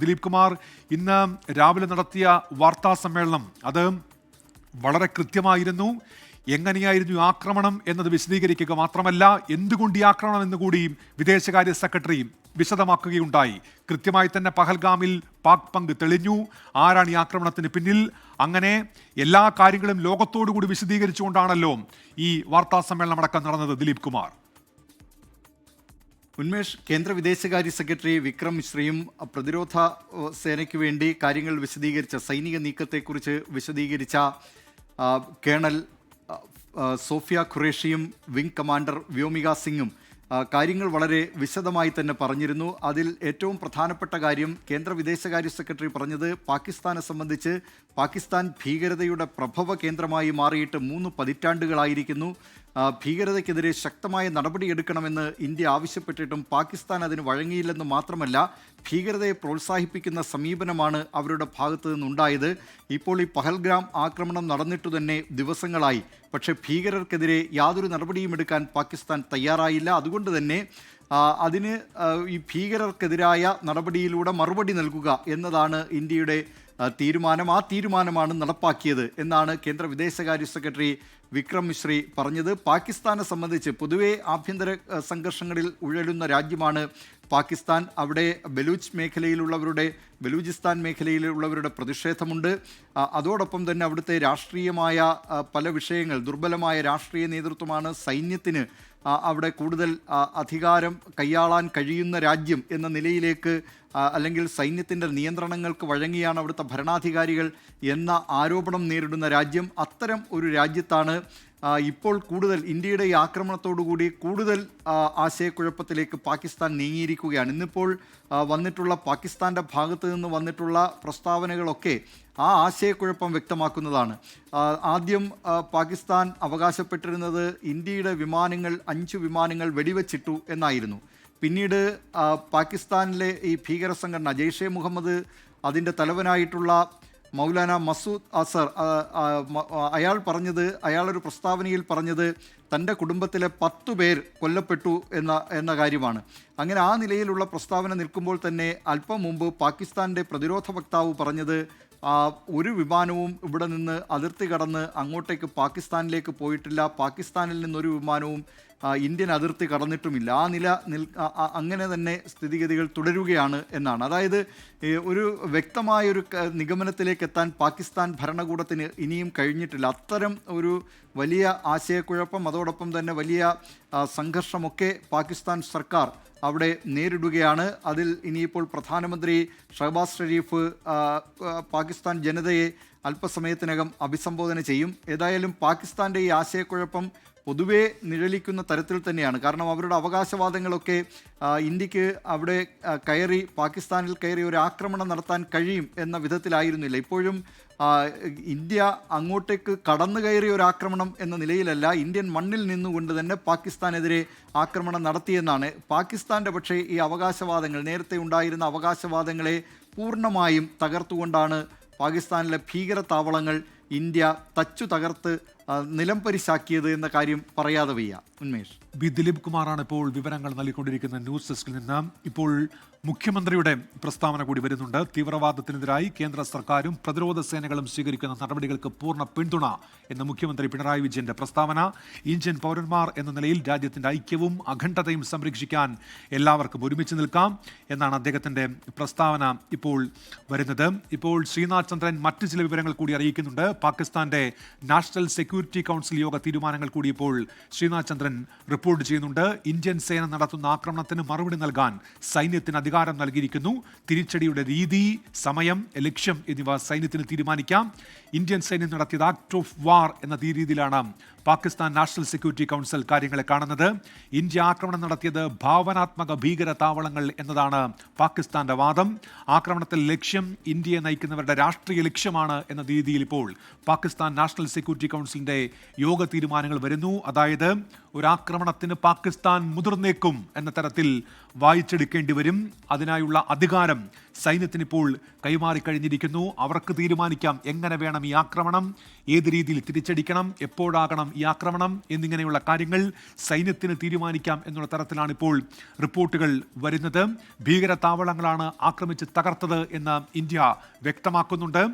ദിലീപ് കുമാർ ഇന്ന് രാവിലെ നടത്തിയ വാർത്താ സമ്മേളനം അത് വളരെ കൃത്യമായിരുന്നു. എങ്ങനെയായിരുന്നു ആക്രമണം എന്നത് വിശദീകരിക്കുക മാത്രമല്ല, എന്തുകൊണ്ട് ഈ ആക്രമണം എന്നുകൂടി വിദേശകാര്യ സെക്രട്ടറി വിശദമാക്കുകയുണ്ടായി. കൃത്യമായി തന്നെ പഹൽഗാമിൽ പാക് പങ്ക് തെളിഞ്ഞു. ആരാണ് ഈ ആക്രമണത്തിന് പിന്നിൽ? അങ്ങനെ എല്ലാ കാര്യങ്ങളും ലോകത്തോടുകൂടി വിശദീകരിച്ചുകൊണ്ടാണല്ലോ ഈ വാർത്താ സമ്മേളനം അടക്കം നടന്നത്. ദിലീപ് കുമാർ. ഉന്മേഷ്, കേന്ദ്ര വിദേശകാര്യ സെക്രട്ടറി വിക്രം മിശ്രയും പ്രതിരോധ സേനയ്ക്ക് വേണ്ടി കാര്യങ്ങൾ വിശദീകരിച്ച സൈനിക നീക്കത്തെക്കുറിച്ച് വിശദീകരിച്ച കേണൽ സോഫിയ ഖുറേഷിയും വിംഗ് കമാൻഡർ വ്യോമിക സിംഗും കാര്യങ്ങൾ വളരെ വിശദമായി തന്നെ പറഞ്ഞിരുന്നു. അതിൽ ഏറ്റവും പ്രധാനപ്പെട്ട കാര്യം കേന്ദ്ര വിദേശകാര്യ സെക്രട്ടറി പറഞ്ഞത് പാകിസ്ഥാനെ സംബന്ധിച്ച് പാകിസ്ഥാൻ ഭീകരതയുടെ പ്രഭവ കേന്ദ്രമായി മാറിയിട്ട് 3 പതിറ്റാണ്ടുകളായിരിക്കുന്നു. ഭീകരതയ്ക്കെതിരെ ശക്തമായ നടപടിയെടുക്കണമെന്ന് ഇന്ത്യ ആവശ്യപ്പെട്ടിട്ടും പാകിസ്ഥാൻ അതിന് വഴങ്ങിയില്ലെന്ന് മാത്രമല്ല, ഭീകരതയെ പ്രോത്സാഹിപ്പിക്കുന്ന സമീപനമാണ് അവരുടെ ഭാഗത്തു നിന്നുണ്ടായത്. ഇപ്പോൾ ഈ പഹൽഗ്രാം ആക്രമണം നടന്നിട്ടു തന്നെ ദിവസങ്ങളായി. പക്ഷേ ഭീകരർക്കെതിരെ യാതൊരു നടപടിയും എടുക്കാൻ പാകിസ്ഥാൻ തയ്യാറായില്ല. അതുകൊണ്ട് തന്നെ അതിന് ഈ ഭീകരർക്കെതിരായ നടപടിയിലൂടെ മറുപടി നൽകുക എന്നതാണ് ഇന്ത്യയുടെ തീരുമാനം. ആ തീരുമാനമാണ് നടപ്പാക്കിയത് എന്നാണ് കേന്ദ്ര വിദേശകാര്യ സെക്രട്ടറി വിക്രം മിശ്രി പറഞ്ഞത്. പാകിസ്ഥാനെ സംബന്ധിച്ച് പൊതുവെ ആഭ്യന്തര സംഘർഷങ്ങളിൽ ഉഴലുന്ന രാജ്യമാണ് പാകിസ്ഥാൻ. അവിടെ ബലൂചിസ്ഥാൻ മേഖലയിലുള്ളവരുടെ പ്രതിഷേധമുണ്ട്. അതോടൊപ്പം തന്നെ അവിടുത്തെ രാഷ്ട്രീയമായ പല വിഷയങ്ങൾ, ദുർബലമായ രാഷ്ട്രീയ നേതൃത്വമാണ് സൈന്യത്തിന് അവിടെ കൂടുതൽ അധികാരം കൈയാളാൻ കഴിയുന്ന രാജ്യം എന്ന നിലയിലേക്ക്, അല്ലെങ്കിൽ സൈന്യത്തിൻ്റെ നിയന്ത്രണങ്ങൾക്ക് വഴങ്ങിയാണ് അവിടുത്തെ ഭരണാധികാരികൾ എന്ന ആരോപണം നേരിടുന്ന രാജ്യം. അത്തരം ഒരു രാജ്യത്താണ് ഇപ്പോൾ കൂടുതൽ ഇന്ത്യയുടെ ഈ ആക്രമണത്തോടുകൂടി കൂടുതൽ ആശയക്കുഴപ്പത്തിലേക്ക് പാകിസ്ഥാൻ നീങ്ങിയിരിക്കുകയാണ്. ഇന്നിപ്പോൾ വന്നിട്ടുള്ള പാകിസ്ഥാൻ്റെ ഭാഗത്ത് നിന്ന് വന്നിട്ടുള്ള പ്രസ്താവനകളൊക്കെ ആ ആശയക്കുഴപ്പം വ്യക്തമാക്കുന്നതാണ്. ആദ്യം പാകിസ്ഥാൻ അവകാശപ്പെട്ടിരുന്നത് ഇന്ത്യയുടെ വിമാനങ്ങൾ 5 വിമാനങ്ങൾ വെടിവെച്ചിട്ടു എന്നായിരുന്നു. പിന്നീട് പാകിസ്ഥാനിലെ ഈ ഭീകര സംഘടന ജെയ്ഷെ മുഹമ്മദ് അതിൻ്റെ തലവനായിട്ടുള്ള മൗലാന മസൂദ് അസർ അയാളൊരു പ്രസ്താവനയിൽ പറഞ്ഞത് തൻ്റെ കുടുംബത്തിലെ 10 പേർ കൊല്ലപ്പെട്ടു എന്ന കാര്യമാണ്. അങ്ങനെ ആ നിലയിലുള്ള പ്രസ്താവന നിൽക്കുമ്പോൾ തന്നെ അല്പം മുമ്പ് പാകിസ്ഥാൻ്റെ പ്രതിരോധ വക്താവ് പറഞ്ഞത് ഒരു വിമാനവും ഇവിടെ നിന്ന് അതിർത്തി കടന്ന് അങ്ങോട്ടേക്ക് പാകിസ്ഥാനിലേക്ക് പോയിട്ടില്ല, പാകിസ്ഥാനിൽ നിന്നൊരു വിമാനവും ഇന്ത്യൻ അതിർത്തി കടന്നിട്ടുമില്ല. അങ്ങനെ തന്നെ സ്ഥിതിഗതികൾ തുടരുകയാണ് എന്നാണ്. അതായത് ഒരു വ്യക്തമായൊരു നിഗമനത്തിലേക്ക് എത്താൻ പാകിസ്ഥാൻ ഭരണകൂടത്തിന് ഇനിയും കഴിഞ്ഞിട്ടില്ല. അത്തരം ഒരു വലിയ ആശയക്കുഴപ്പം, അതോടൊപ്പം തന്നെ വലിയ സംഘർഷമൊക്കെ പാകിസ്ഥാൻ സർക്കാർ അവിടെ നേരിടുകയാണ്. അതിൽ ഇനിയിപ്പോൾ പ്രധാനമന്ത്രി ഷഹബാസ് ഷരീഫ് പാകിസ്ഥാൻ ജനതയെ അല്പസമയത്തിനകം അഭിസംബോധന ചെയ്യും. ഏതായാലും പാകിസ്ഥാൻ്റെ ഈ ആശയക്കുഴപ്പം പൊതുവെ നിഴലിക്കുന്ന തരത്തിൽ തന്നെയാണ്. കാരണം അവരുടെ അവകാശവാദങ്ങളൊക്കെ ഇന്ത്യക്ക് അവിടെ പാകിസ്ഥാനിൽ കയറി ഒരു ആക്രമണം നടത്താൻ കഴിയും എന്ന വിധത്തിലായിരുന്നില്ല. ഇപ്പോഴും ഇന്ത്യ അങ്ങോട്ടേക്ക് കടന്നു കയറിയ ഒരു ആക്രമണം എന്ന നിലയിലല്ല, ഇന്ത്യൻ മണ്ണിൽ നിന്നുകൊണ്ട് തന്നെ പാകിസ്ഥാനെതിരെ ആക്രമണം നടത്തിയെന്നാണ്. പാകിസ്ഥാൻ്റെ പക്ഷേ ഈ അവകാശവാദങ്ങൾ, നേരത്തെ ഉണ്ടായിരുന്ന അവകാശവാദങ്ങളെ പൂർണ്ണമായും തകർത്തുകൊണ്ടാണ് പാകിസ്ഥാനിലെ ഭീകര താവളങ്ങൾ ഇന്ത്യ തകർത്ത് നിലം പരിശാക്കിയത് എന്ന കാര്യം പറയാതെ വയ്യ. ഉന്മേഷ്, ദിലീപ് കുമാറാണ് ഇപ്പോൾ വിവരങ്ങൾ നൽകിക്കൊണ്ടിരിക്കുന്ന ന്യൂസ് ഡെസ്കിൽ നിന്ന്. ഇപ്പോൾ മുഖ്യമന്ത്രിയുടെ പ്രസ്താവന കൂടി വരുന്നുണ്ട്. തീവ്രവാദത്തിനെതിരായി കേന്ദ്ര സർക്കാരും പ്രതിരോധ സേനകളും സ്വീകരിക്കുന്ന നടപടികൾക്ക് പൂർണ്ണ പിന്തുണ എന്ന മുഖ്യമന്ത്രി പിണറായി വിജയന്റെ പ്രസ്താവന. ഇന്ത്യൻ പൗരന്മാർ എന്ന നിലയിൽ രാജ്യത്തിന്റെ ഐക്യവും അഖണ്ഡതയും സംരക്ഷിക്കാൻ എല്ലാവർക്കും ഒരുമിച്ച് നിൽക്കാം എന്നാണ് അദ്ദേഹത്തിന്റെ പ്രസ്താവന ഇപ്പോൾ വരുന്നത്. ഇപ്പോൾ ശ്രീനാഥ് ചന്ദ്രൻ മറ്റ് ചില വിവരങ്ങൾ കൂടി അറിയിക്കുന്നുണ്ട്. പാകിസ്ഥാന്റെ നാഷണൽ സെക്യൂരിറ്റി കൗൺസിൽ യോഗ തീരുമാനങ്ങൾ കൂടി ഇപ്പോൾ ശ്രീനാഥ് ചന്ദ്രൻ റിപ്പോർട്ട് ചെയ്യുന്നുണ്ട്. ഇന്ത്യൻ സേന നടത്തുന്ന ആക്രമണത്തിന് മറുപടി നൽകാൻ സൈന്യത്തിന് അധികാരം നൽകിയിരിക്കുന്നു. തിരിച്ചടിയുടെ രീതി, സമയം, ലക്ഷ്യം എന്നിവ സൈന്യത്തിന് തീരുമാനിക്കാം. ഇന്ത്യൻ സൈന്യം നടത്തിയത് ആക്ട് ഓഫ് വാർ എന്ന രീതിയിലാണ് പാകിസ്ഥാൻ നാഷണൽ സെക്യൂരിറ്റി കൗൺസിൽ കാര്യങ്ങളെ കാണുന്നത്. ഇന്ത്യ ആക്രമണം നടത്തിയത് ഭാവനാത്മക ഭീകര താവളങ്ങൾ എന്നതാണ് പാകിസ്ഥാന്റെ വാദം. ആക്രമണത്തിൽ ലക്ഷ്യം ഇന്ത്യയെ നയിക്കുന്നവരുടെ രാഷ്ട്രീയ ലക്ഷ്യമാണ് എന്ന രീതിയിൽ ഇപ്പോൾ പാകിസ്ഥാൻ നാഷണൽ സെക്യൂരിറ്റി കൗൺസിലിന്റെ സൈന്യത്തിന്റെ യോഗ തീരുമാനങ്ങൾ വരുന്നു. അതായത് ഒരാക്രമണത്തിന് പാകിസ്ഥാൻ മുതിർന്നേക്കും എന്ന തരത്തിൽ വായിച്ചെടുക്കേണ്ടി വരും. അതിനായുള്ള അധികാരം സൈന്യത്തിന് ഇപ്പോൾ കൈമാറിക്കഴിഞ്ഞിരിക്കുന്നു. അവർക്ക് തീരുമാനിക്കാം എങ്ങനെ വേണം ഈ ആക്രമണം, ഏത് രീതിയിൽ തിരിച്ചടിക്കണം, എപ്പോഴാകണം ഈ ആക്രമണം എന്നിങ്ങനെയുള്ള കാര്യങ്ങൾ സൈന്യത്തിന് തീരുമാനിക്കാം എന്നുള്ള തരത്തിലാണ് ഇപ്പോൾ റിപ്പോർട്ടുകൾ വരുന്നത്. ഭീകര താവളങ്ങളാണ് ആക്രമിച്ച് തകർത്തത് എന്ന് ഇന്ത്യ വ്യക്തമാക്കുന്നുണ്ട്.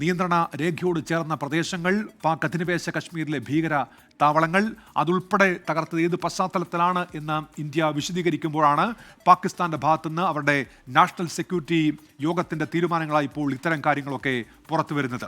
നിയന്ത്രണ രേഖയോട് ചേർന്ന പ്രദേശങ്ങൾ, പാക് അധിനിവേശ കശ്മീരിലെ ഭീകര താവളങ്ങൾ, അതുൾപ്പെടെ തകർത്തത് ഏത് പശ്ചാത്തലത്തിലാണ് എന്ന് ഇന്ത്യ വിശദീകരിക്കുമ്പോഴാണ് പാകിസ്ഥാന്റെ ഭാഗത്തുനിന്ന് അവരുടെ നാഷണൽ സെക്യൂരിറ്റി യോഗത്തിന്റെ തീരുമാനങ്ങളായി ഇപ്പോൾ ഇത്തരം കാര്യങ്ങളൊക്കെ പുറത്തു വരുന്നത്.